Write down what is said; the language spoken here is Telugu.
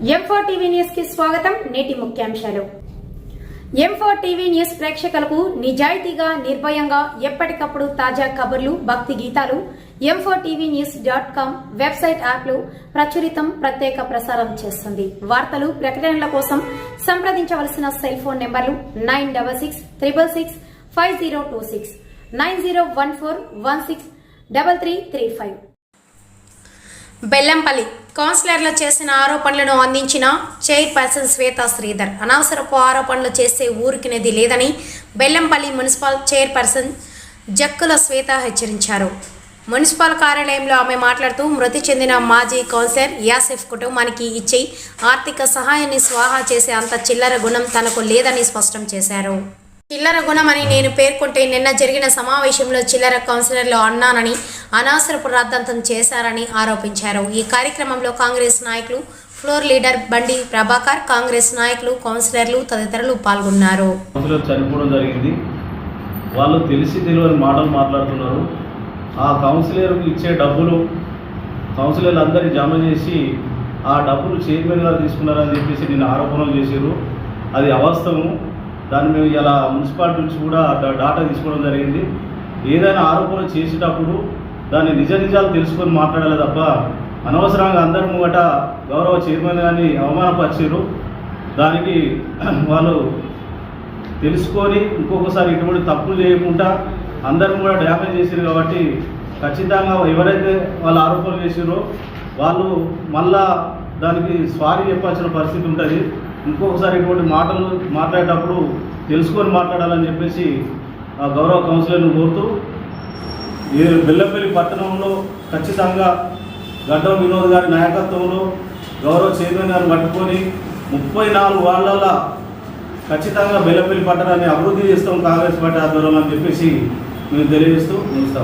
M4 టీవీ న్యూస్ కి స్వాగతం. నేటి ముఖ్యాంశాలు. M4 టీవీ న్యూస్ ప్రేక్షకులకు నిజాయితీగా, నిర్భయంగా ఎప్పటికప్పుడు తాజా కబుర్లు, భక్తి గీతాలు m4tvnews.com వెబ్సైట్ యాప్లు ప్రచురితం, ప్రత్యేక ప్రసారం చేస్తుంది. వార్తలు, ప్రకటనల కోసం సంప్రదించవలసిన సెల్ ఫోన్ నెంబర్లు 9666665026 9014163335. బెల్లంపల్లి కౌన్సిలర్లు చేసిన ఆరోపణలను అందించిన చైర్పర్సన్ శ్వేతా శ్రీధర్ అనవసరపు ఆరోపణలు చేసే ఊరికినది లేదని బెల్లంపల్లి మున్సిపల్ చైర్పర్సన్ జక్కుల శ్వేత హెచ్చరించారు. మున్సిపల్ కార్యాలయంలో ఆమె మాట్లాడుతూ మృతి చెందిన మాజీ కౌన్సిలర్ యాసిఫ్ కుటుంబానికి ఇచ్చే ఆర్థిక సహాయాన్ని స్వాహా చేసే అంత చిల్లర గుణం తనకు లేదని స్పష్టం చేశారు. చిల్లర గుణమని నేను పేర్కొంటే నిన్న జరిగిన సమావేశంలో చిల్లర కౌన్సిలర్లు అన్నానని అనవసరపు రాద్ధాంతం చేశారని ఆరోపించారు. ఈ కార్యక్రమంలో కాంగ్రెస్ నాయకులు, ఫ్లోర్ లీడర్ బండి ప్రభాకర్, కాంగ్రెస్ నాయకులు, కౌన్సిలర్లు తదితరులు పాల్గొన్నారు. చనిపోవడం జరిగింది. వాళ్ళు తెలిసి తెలియని మాటలు మాట్లాడుతున్నారు. ఆ కౌన్సిలర్కి ఇచ్చే డబ్బులు కౌన్సిలర్లు అందరికీ జమ చేసి ఆ డబ్బులు చైర్మన్ గారు తీసుకున్నారని చెప్పేసి నేను ఆరోపణలు చేశారు. అది అవాస్తవం. దాన్ని మేము ఇలా మున్సిపాలిటీ నుంచి కూడా డాటా తీసుకోవడం జరిగింది. ఏదైనా ఆరోపణ చేసేటప్పుడు దాన్ని నిజాలు తెలుసుకొని మాట్లాడాలి తప్ప అనవసరంగా అందరి ముంగట గౌరవ చైర్మన్ గారిని అవమానపరిచారు. దానికి వాళ్ళు తెలుసుకొని ఇంకొకసారి ఇటువంటి తప్పులు చేయకుండా అందరిని కూడా డ్యామేజ్ చేశారు. కాబట్టి ఖచ్చితంగా ఎవరైతే వాళ్ళు ఆరోపణలు చేశారో వాళ్ళు మళ్ళా దానికి సారీ చెప్పాల్సిన పరిస్థితి ఉంటుంది. ఇంకొకసారి ఇటువంటి మాటలు మాట్లాడేటప్పుడు తెలుసుకొని మాట్లాడాలని చెప్పేసి ఆ గౌరవ కౌన్సిలర్ను కోరుతూ ఈ బెల్లంపల్లి పట్టణంలో ఖచ్చితంగా గడ్డం వినోద్ గారి నాయకత్వంలో గౌరవ చైర్మన్ గారిని పట్టుకొని 34 వార్డులలో ఖచ్చితంగా బెల్లంపల్లి పట్టణాన్ని అభివృద్ధి చేస్తాం కాంగ్రెస్ పార్టీ ఆధ్వర్యంలో అని చెప్పేసి మేము తెలియజేస్తూ ఉంచుతాం.